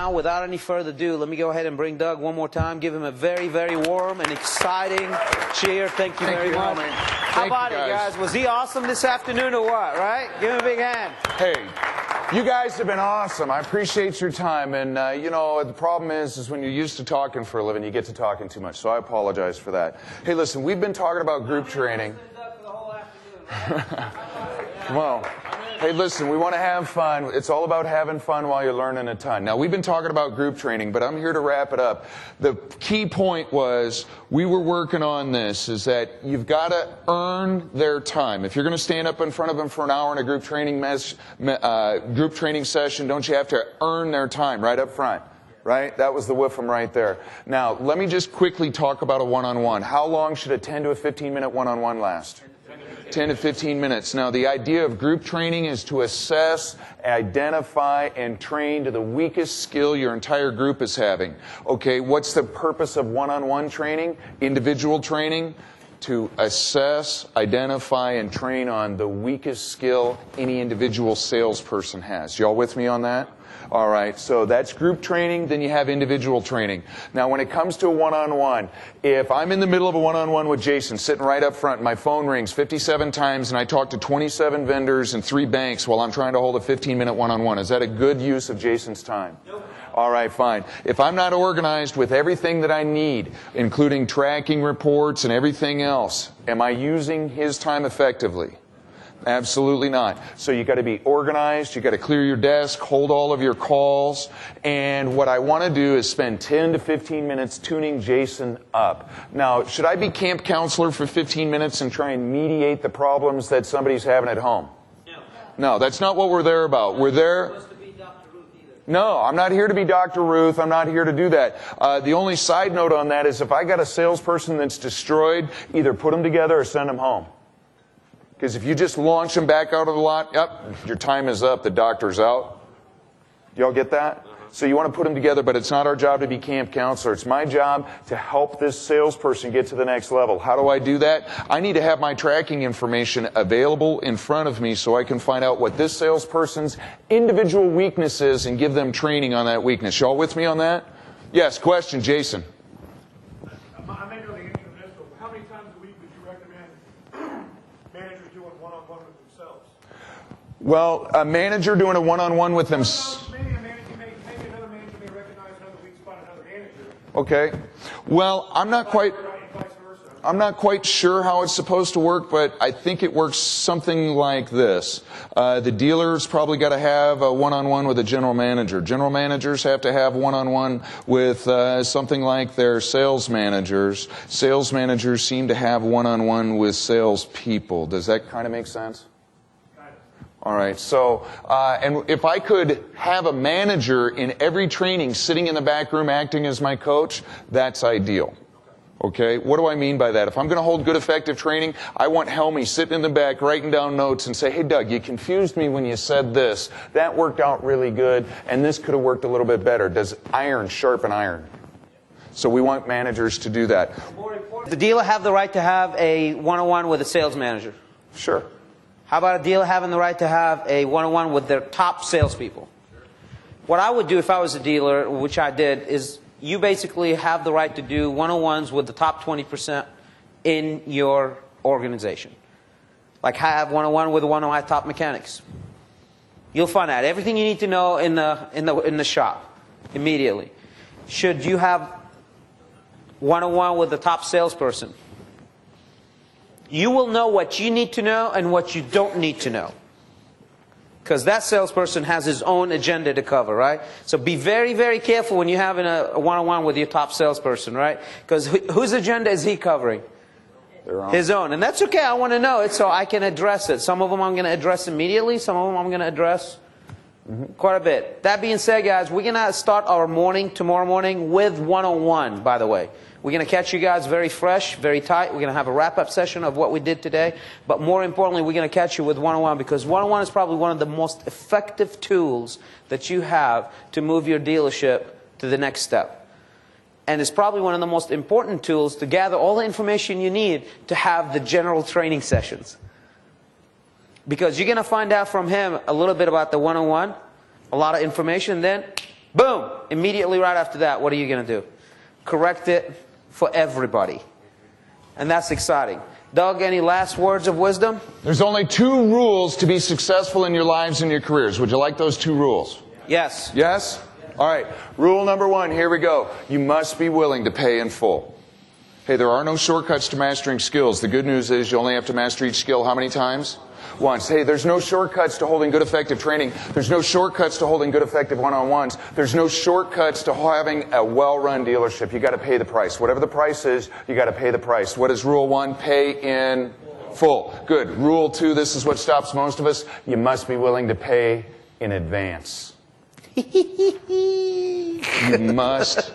now, without any further ado, let me go ahead and bring Doug one more time. Give him a very, very warm and exciting cheer. Thank you very much. How about it, guys? Was he awesome this afternoon or what, right? Give him a big hand. Hey, you guys have been awesome. I appreciate your time. And, you know, the problem is when you're used to talking for a living, you get to talking too much. So I apologize for that. Hey, listen, we've been talking about group training. Well, hey, listen, we want to have fun. It's all about having fun while you're learning a ton. Now, we've been talking about group training, but I'm here to wrap it up. The key point was we were working on this, is that you've got to earn their time. If you're going to stand up in front of them for an hour in a group training session, don't you have to earn their time right up front? Right? That was the WIFM right there. Now, let me just quickly talk about a one-on-one. How long should a 10 to a 15-minute one-on-one last? 10 to 15 minutes. Now, the idea of group training is to assess, identify, and train to the weakest skill your entire group is having. Okay, what's the purpose of one-on-one training? Individual training? To assess, identify, and train on the weakest skill any individual salesperson has. Y'all with me on that? All right, so that's group training, then you have individual training. Now, when it comes to a one-on-one, if I'm in the middle of a one-on-one with Jason, sitting right up front, my phone rings 57 times, and I talk to 27 vendors and 3 banks while I'm trying to hold a 15-minute one-on-one, is that a good use of Jason's time? Nope. All right, fine. If I'm not organized with everything that I need, including tracking reports and everything else, am I using his time effectively? Absolutely not. So you got to be organized, you got to clear your desk, hold all of your calls, and what I want to do is spend 10 to 15 minutes tuning Jason up. Now, should I be camp counselor for 15 minutes and try and mediate the problems that somebody's having at home? No, that's not what we're there about. We're there... No, I'm not here to be Dr. Ruth. I'm not here to do that. The only side note on that is if I got a salesperson that's destroyed, either put them together or send them home. Because if you just launch them back out of the lot, yep, your time is up, the doctor's out. Y'all get that? So you want to put them together, but it's not our job to be camp counselor. It's my job to help this salesperson get to the next level. How do I do that? I need to have my tracking information available in front of me so I can find out what this salesperson's individual weakness is and give them training on that weakness. Y'all with me on that? Yes, question, Jason. I may know the answer to this, but how many times a week would you recommend managers doing one-on-one with themselves? Well, a manager doing a one-on-one with them. Okay. Well, I'm not quite sure how it's supposed to work, but I think it works something like this. The dealer's probably got to have a one-on-one with a general manager. General managers have to have one-on-one with something like their sales managers. Sales managers seem to have one-on-one with sales people. Does that kind of make sense? All right, so, and if I could have a manager in every training sitting in the back room acting as my coach, that's ideal. Okay, what do I mean by that? If I'm going to hold good, effective training, I want Helmy sitting in the back writing down notes and say, hey, Doug, you confused me when you said this. That worked out really good, and this could have worked a little bit better. Does iron sharpen iron? So we want managers to do that. The dealer have the right to have a one-on-one with a sales manager? Sure. How about a dealer having the right to have a one-on-one with their top salespeople? What I would do if I was a dealer, which I did, is you basically have the right to do one-on-ones with the top 20% in your organization. Like have one-on-one with one of my top mechanics. You'll find out everything you need to know in the shop immediately. Should you have one-on-one with the top salesperson? You will know what you need to know and what you don't need to know. Because that salesperson has his own agenda to cover, right? So be very, very careful when you're having a one-on-one with your top salesperson, right? Because whose agenda is he covering? His own. And that's okay. I want to know it so I can address it. Some of them I'm going to address immediately. Some of them I'm going to address quite a bit. That being said, guys, we're going to start our morning tomorrow morning with one-on-one, by the way. We're going to catch you guys very fresh, very tight. We're going to have a wrap-up session of what we did today. But more importantly, we're going to catch you with one-on-one because one-on-one is probably one of the most effective tools that you have to move your dealership to the next step. And it's probably one of the most important tools to gather all the information you need to have the general training sessions. Because you're going to find out from him a little bit about the one-on-one, a lot of information, then Boom! Immediately right after that, what are you going to do? Correct it for everybody. And that's exciting. Doug, any last words of wisdom? There's only 2 rules to be successful in your lives and your careers. Would you like those 2 rules? Yes. Yes? All right. Rule number 1, here we go. You must be willing to pay in full. Hey, there are no shortcuts to mastering skills. The good news is you only have to master each skill how many times? Once. Hey, there's no shortcuts to holding good, effective training. There's no shortcuts to holding good, effective one-on-ones. There's no shortcuts to having a well-run dealership. You got to pay the price. Whatever the price is, you got to pay the price. What is rule 1? Pay in full. Good. Rule 2, this is what stops most of us. You must be willing to pay in advance. You must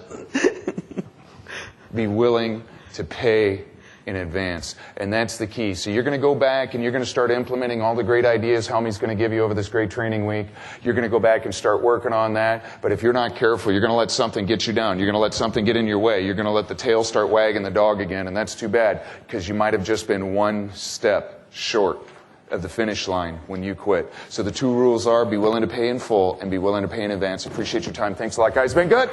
be willing to pay in advance. And that's the key. So you're going to go back and you're going to start implementing all the great ideas Helmy's going to give you over this great training week. You're going to go back and start working on that. But if you're not careful, you're going to let something get you down. You're going to let something get in your way. You're going to let the tail start wagging the dog again. And that's too bad, because you might have just been one step short of the finish line when you quit. So the 2 rules are: be willing to pay in full and be willing to pay in advance. Appreciate your time. Thanks a lot, guys. Been good.